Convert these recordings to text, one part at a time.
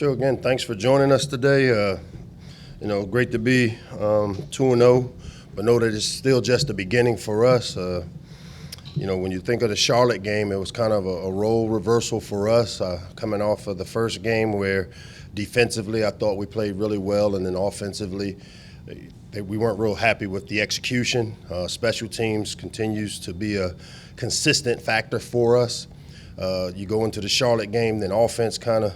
Sure. Again, thanks for joining us today. Great to be 2-0, but know that it's still just the beginning for us. When you think of the Charlotte game, it was kind of a role reversal for us, coming off of the first game where defensively I thought we played really well, and then offensively we weren't real happy with the execution. Special teams continues to be a consistent factor for us. You go into the Charlotte game, then offense kind of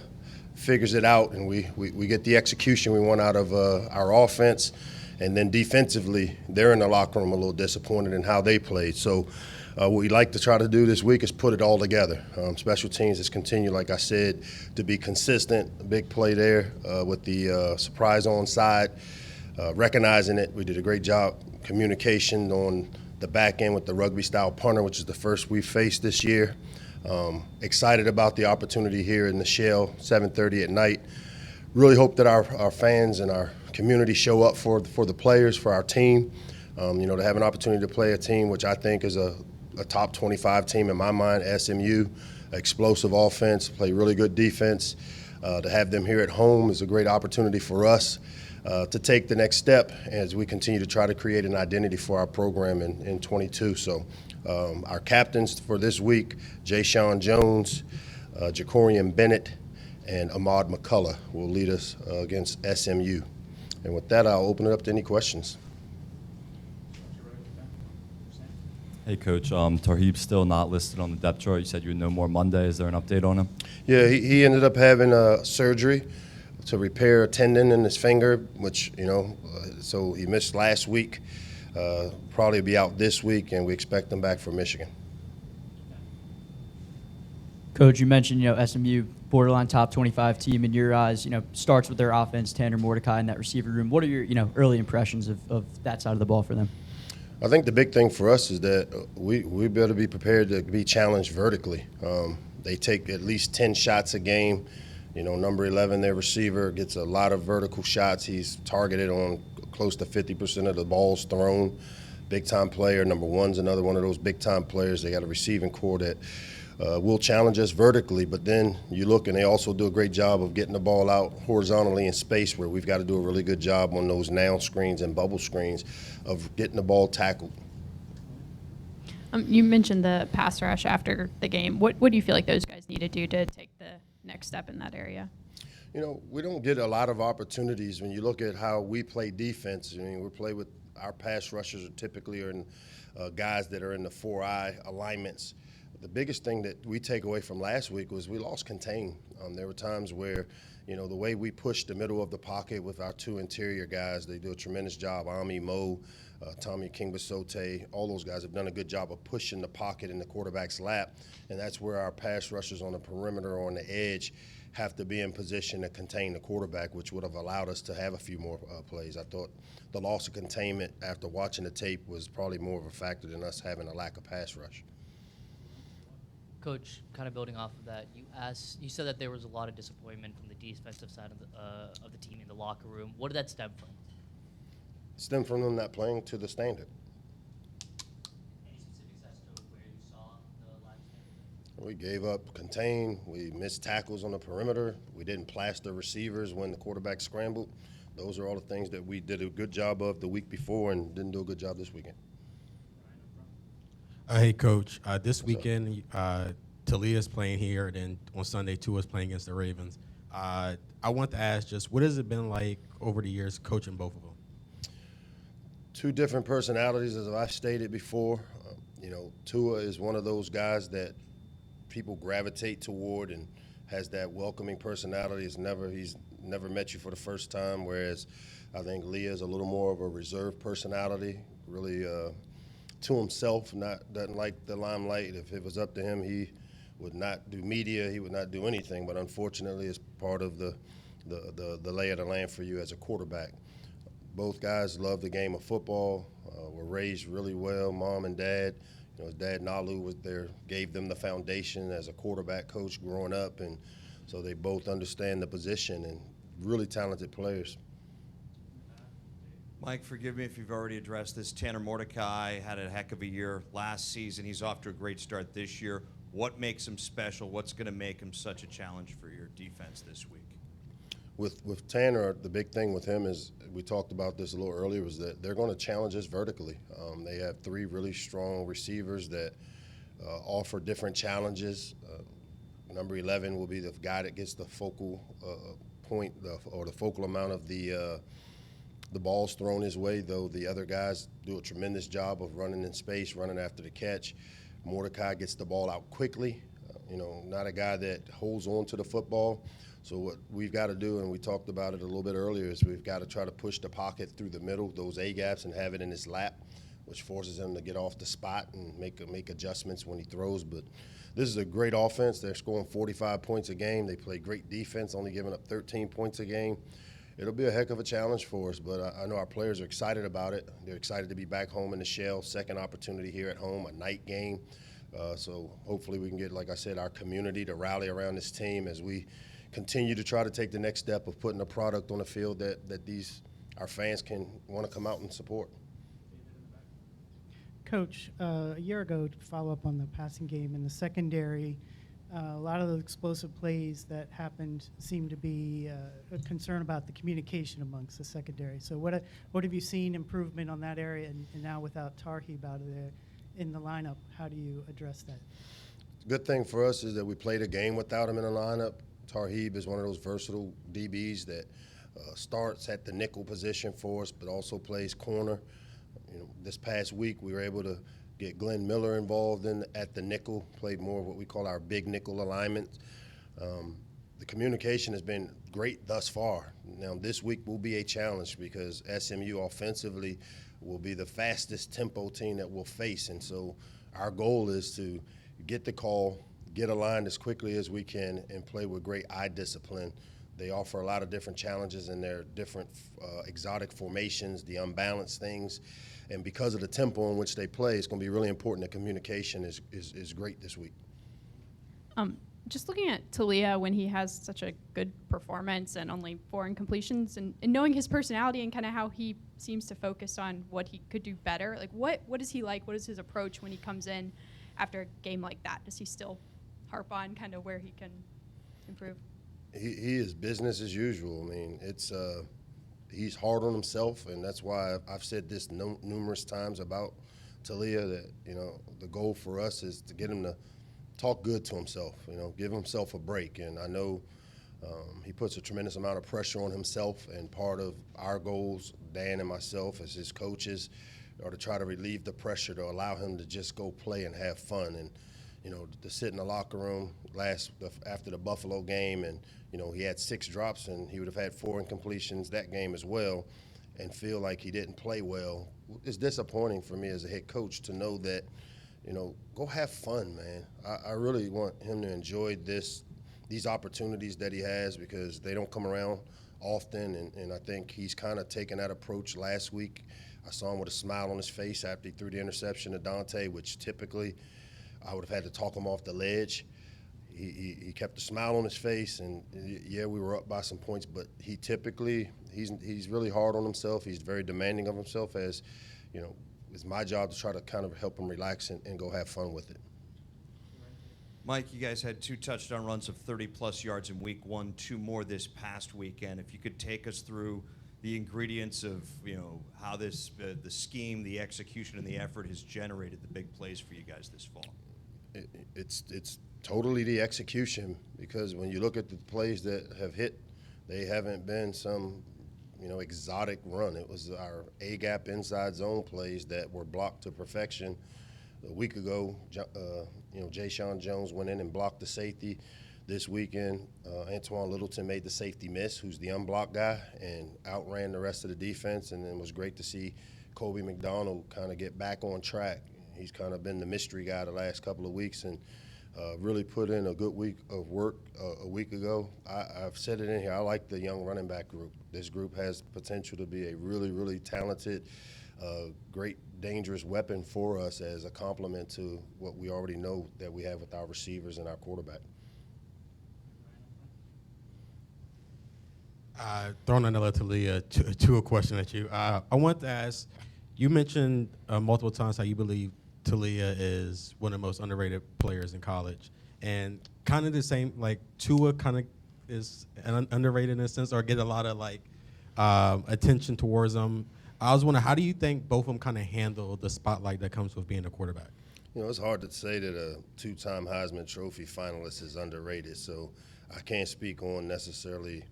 figures it out, and we get the execution we want out of our offense. And then defensively, they're in the locker room a little disappointed in how they played. So what we'd like to try to do this week is put it all together. Special teams has continued, like I said, to be consistent. A big play there with the surprise onside. Recognizing it, we did a great job communication on the back end with the rugby-style punter, which is the first we've faced this year. Excited about the opportunity here in the Shell, 7:30 at night. Really hope that our fans and our community show up for the players, for our team. To have an opportunity to play a team which I think is a top 25 team in my mind, SMU, explosive offense, play really good defense. To have them here at home is a great opportunity for us to take the next step as we continue to try to create an identity for our program in 22. So our captains for this week, Jay-Sean Jones, Jacorian Bennett, and Ahmad McCullough will lead us against SMU. And with that, I'll open it up to any questions. Hey, Coach. Tarheeb's still not listed on the depth chart. You said you would know more Monday. Is there an update on him? Yeah, he ended up having surgery to repair a tendon in his finger, which, so he missed last week. Probably be out this week, and we expect him back for Michigan. Coach, you mentioned, SMU, borderline top 25 team in your eyes, starts with their offense, Tanner Mordecai in that receiver room. What are your, early impressions of that side of the ball for them? I think the big thing for us is that we better be prepared to be challenged vertically. They take at least 10 shots a game. Number 11, their receiver, gets a lot of vertical shots. He's targeted on close to 50% of the balls thrown. Big-time player. Number 1's another one of those big-time players. They got a receiving core that will challenge us vertically, but then you look and they also do a great job of getting the ball out horizontally in space, where we've got to do a really good job on those now screens and bubble screens of getting the ball tackled. You mentioned the pass rush after the game. What do you feel like those guys need to do to take the next step in that area? We don't get a lot of opportunities when you look at how we play defense. We play with our pass rushers typically are in guys that are in the 4-eye alignments. The biggest thing that we take away from last week was we lost contain. There were times where, the way we pushed the middle of the pocket with our two interior guys, they do a tremendous job. Ami Mo, Tommy Kingbasote, all those guys have done a good job of pushing the pocket in the quarterback's lap, and that's where our pass rushers on the perimeter or on the edge have to be in position to contain the quarterback, which would have allowed us to have a few more plays. I thought the loss of containment after watching the tape was probably more of a factor than us having a lack of pass rush. Coach, kind of building off of that, you said that there was a lot of disappointment from the defensive side of the team in the locker room. What did that stem from? It stemmed from them not playing to the standard. Any specifics as to where you saw the lack of standard? We gave up contain. We missed tackles on the perimeter. We didn't plaster receivers when the quarterback scrambled. Those are all the things that we did a good job of the week before and didn't do a good job this weekend. Hey, Coach. This weekend, Talia's playing here, and then on Sunday, Tua's playing against the Ravens. I want to ask just what has it been like over the years coaching both of them? Two different personalities, as I've stated before. Tua is one of those guys that people gravitate toward and has that welcoming personality. He's never met you for the first time, whereas I think Leah is a little more of a reserved personality, really to himself, doesn't like the limelight. If it was up to him, he would not do media, he would not do anything, but unfortunately it's part of the lay of the land for you as a quarterback. Both guys love the game of football, were raised really well, mom and dad. His dad, Nalu, was there, gave them the foundation as a quarterback coach growing up, and so they both understand the position and really talented players. Mike, forgive me if you've already addressed this. Tanner Mordecai had a heck of a year last season. He's off to a great start this year. What makes him special? What's going to make him such a challenge for your defense this week? with Tanner, the big thing with him is, we talked about this a little earlier, was that they're going to challenge us vertically. They have 3 really strong receivers that offer different challenges. Number 11 will be the guy that gets the focal point or the focal amount of the balls thrown his way, though the other guys do a tremendous job of running in space, running after the catch. Mordecai gets the ball out quickly, not a guy that holds on to the football. So what we've got to do, and we talked about it a little bit earlier, is we've got to try to push the pocket through the middle, those A-gaps, and have it in his lap, which forces him to get off the spot and make adjustments when he throws. But this is a great offense. They're scoring 45 points a game. They play great defense, only giving up 13 points a game. It'll be a heck of a challenge for us, but I know our players are excited about it. They're excited to be back home in the shell, second opportunity here at home, a night game. So hopefully we can get, like I said, our community to rally around this team as we continue to try to take the next step of putting a product on the field that our fans can want to come out and support. Coach, a year ago, to follow up on the passing game in the secondary, a lot of the explosive plays that happened seemed to be a concern about the communication amongst the secondary. So what have you seen improvement on that area, and now without Tarheeb out of there in the lineup, how do you address that? Good thing for us is that we played a game without him in the lineup. Tarheeb is one of those versatile DBs that starts at the nickel position for us, but also plays corner. This past week we were able to get Glenn Miller involved at the nickel, played more of what we call our big nickel alignment. The communication has been great thus far. Now this week will be a challenge because SMU offensively will be the fastest tempo team that we'll face, and so our goal is to get the call, get aligned as quickly as we can, and play with great eye discipline. They offer a lot of different challenges in their different exotic formations, the unbalanced things. And because of the tempo in which they play, it's going to be really important that communication is great this week. Just looking at Talia when he has such a good performance and only 4 incompletions, and knowing his personality and kind of how he seems to focus on what he could do better, like what is he like? What is his approach when he comes in after a game like that? Does he still harp on kind of where he can improve? He is business as usual. I mean, he's hard on himself, and that's why I've said this numerous times about Talia, that the goal for us is to get him to talk good to himself, give himself a break. And I know he puts a tremendous amount of pressure on himself, and part of our goals, Dan and myself as his coaches, are to try to relieve the pressure, to allow him to just go play and have fun. And to sit in the locker room after the Buffalo game, and he had 6 drops, and he would have had 4 incompletions that game as well, and feel like he didn't play well. It's disappointing for me as a head coach to know that, go have fun, man. I really want him to enjoy these opportunities that he has, because they don't come around often, and I think he's kind of taken that approach last week. I saw him with a smile on his face after he threw the interception to Dante, which typically I would have had to talk him off the ledge. He kept a smile on his face, and yeah, we were up by some points, but he's really hard on himself. He's very demanding of himself, as it's my job to try to kind of help him relax and go have fun with it. Mike, you guys had 2 touchdown runs of 30-plus yards in week 1, 2 more this past weekend. If you could take us through the ingredients of how this the scheme, the execution, and the effort has generated the big plays for you guys this fall. It's totally the execution, because when you look at the plays that have hit, they haven't been some exotic run. It was our A-gap inside zone plays that were blocked to perfection. A week ago, Jay Sean Jones went in and blocked the safety. This weekend, Antoine Littleton made the safety miss, who's the unblocked guy, and outran the rest of the defense. And it was great to see Kobe McDonald kind of get back on track. He's kind of been the mystery guy the last couple of weeks, and really put in a good week of work a week ago. I've said it in here, I like the young running back group. This group has potential to be a really, really talented, great, dangerous weapon for us as a complement to what we already know that we have with our receivers and our quarterback. Throwing another Talia to a question at you. I want to ask, you mentioned multiple times how you believe Talia is one of the most underrated players in college. And kind of the same, like Tua kind of is underrated in a sense, or get a lot of like attention towards them. I was wondering, how do you think both of them kind of handle the spotlight that comes with being a quarterback? You know, it's hard to say that a two-time Heisman Trophy finalist is underrated, so I can't speak on necessarily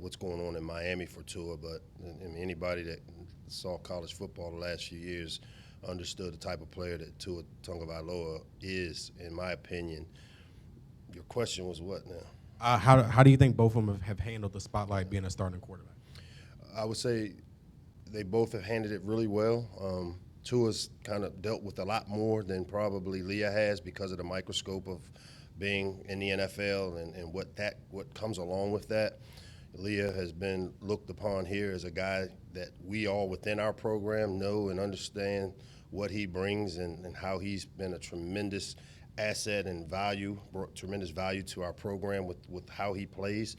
what's going on in Miami for Tua, but I mean, anybody that saw college football the last few years understood the type of player that Tua Tagovailoa is, in my opinion. Your question was what now? How do you think both of them have handled the spotlight being a starting quarterback? I would say they both have handled it really well. Tua's kind of dealt with a lot more than probably Leah has because of the microscope of being in the NFL and what comes along with that. Leah has been looked upon here as a guy that we all within our program know and understand what he brings and how he's been a tremendous asset and value, brought tremendous value to our program with how he plays.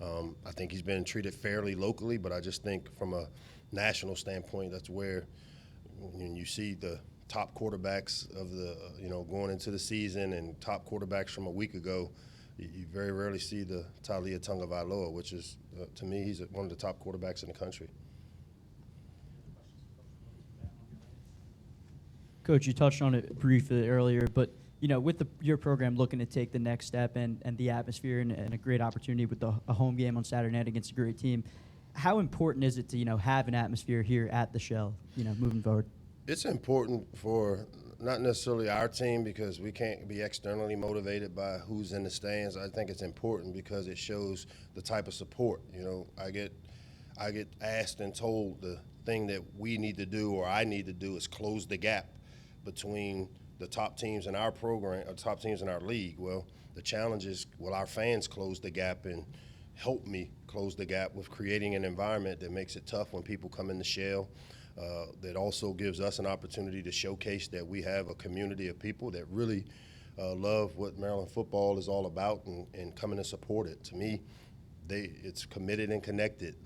I think he's been treated fairly locally, but I just think from a national standpoint, that's where when you see the top quarterbacks of the, going into the season and top quarterbacks from a week ago, you very rarely see the Taulia Tagovailoa, which is, to me, he's one of the top quarterbacks in the country. Coach, you touched on it briefly earlier, but with your program looking to take the next step and the atmosphere and a great opportunity with a home game on Saturday night against a great team, how important is it to have an atmosphere here at the Shell, moving forward? It's important for not necessarily our team because we can't be externally motivated by who's in the stands. I think it's important because it shows the type of support. I get asked and told the thing that we need to do or I need to do is close the gap between the top teams in our program or top teams in our league. Well, the challenge is, will our fans close the gap and help me close the gap with creating an environment that makes it tough when people come in the Shell, that also gives us an opportunity to showcase that we have a community of people that really love what Maryland football is all about and coming to support it. To me, it's committed and connected.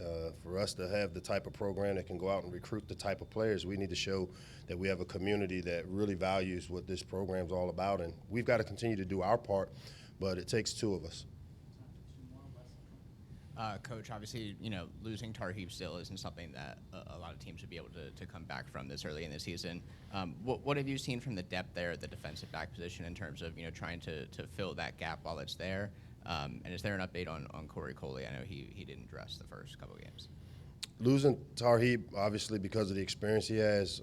For us to have the type of program that can go out and recruit the type of players, we need to show that we have a community that really values what this program's all about. And we've got to continue to do our part, but it takes two of us. Coach, obviously, losing Tarheeb still isn't something that a lot of teams would be able to come back from this early in the season. What have you seen from the depth there at the defensive back position in terms of, trying to fill that gap while it's there? And is there an update on Corey Coley? I know he didn't dress the first couple of games. Losing Tarheeb, obviously, because of the experience he has,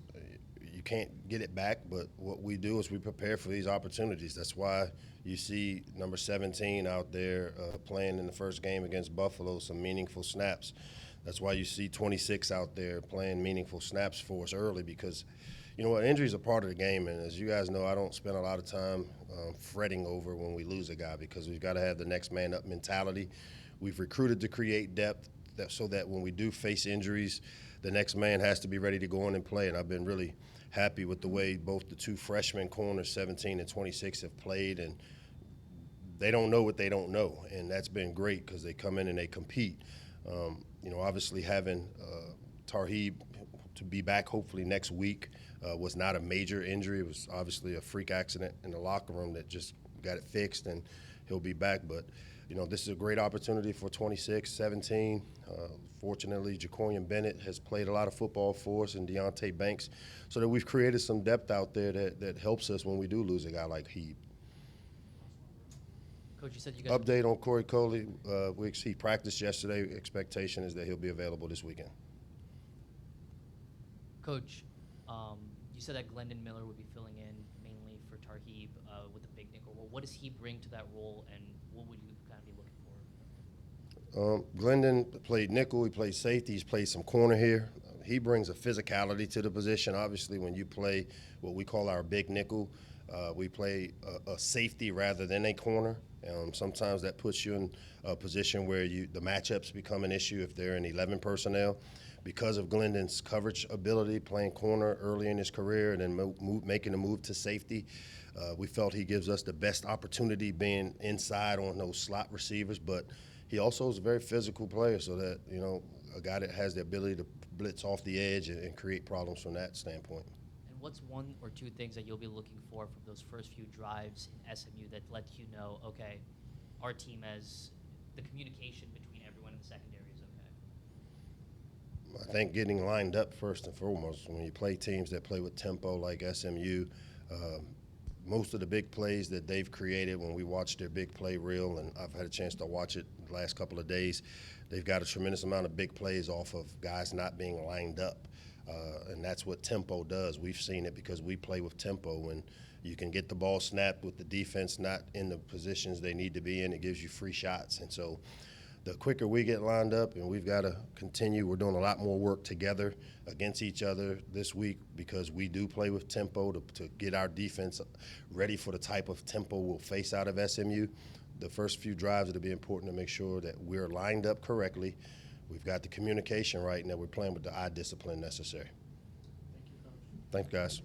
you can't get it back, but what we do is we prepare for these opportunities. That's why you see number 17 out there playing in the first game against Buffalo, some meaningful snaps. That's why you see 26 out there playing meaningful snaps for us early because, injuries are part of the game. And as you guys know, I don't spend a lot of time fretting over when we lose a guy because we've got to have the next man up mentality. We've recruited to create depth so that when we do face injuries, the next man has to be ready to go in and play. And I've been really happy with the way both the two freshman corners, 17 and 26, have played. And they don't know what they don't know, and that's been great because they come in and they compete. Obviously having Tarheeb to be back hopefully next week was not a major injury. It was obviously a freak accident in the locker room that just got it fixed, and he'll be back. But, this is a great opportunity for 26, 17. Fortunately, Jacorian Bennett has played a lot of football for us and Deontay Banks, so that we've created some depth out there that helps us when we do lose a guy like Heeb. Coach, you said you guys Update on Corey Coley. He practiced yesterday. Expectation is that he'll be available this weekend. Coach, you said that Glendon Miller would be filling in mainly for Tarheeb with the big nickel role. What does he bring to that role, and what would you kind of be looking for? Glendon played nickel. He played safety. He's played some corner here. He brings a physicality to the position. Obviously, when you play what we call our big nickel, we play a safety rather than a corner. Sometimes that puts you in a position where the matchups become an issue if they're in 11 personnel. Because of Glendon's coverage ability, playing corner early in his career and then making a move to safety, we felt he gives us the best opportunity being inside on those slot receivers. But he also is a very physical player, so that, a guy that has the ability to blitz off the edge and create problems from that standpoint. And what's one or two things that you'll be looking for from those first few drives in SMU that let you know, okay, our team has the communication between everyone in the secondary is okay? I think getting lined up first and foremost. When you play teams that play with tempo like SMU, most of the big plays that they've created when we watch their big play reel, and I've had a chance to watch it the last couple of days, they've got a tremendous amount of big plays off of guys not being lined up. And that's what tempo does. We've seen it because we play with tempo. When you can get the ball snapped with the defense not in the positions they need to be in, it gives you free shots. And so the quicker we get lined up, and we've got to continue, we're doing a lot more work together against each other this week because we do play with tempo to get our defense ready for the type of tempo we'll face out of SMU. The first few drives, it'll be important to make sure that we're lined up correctly, we've got the communication right, and that we're playing with the eye discipline necessary. Thank you, Coach. Thanks, guys.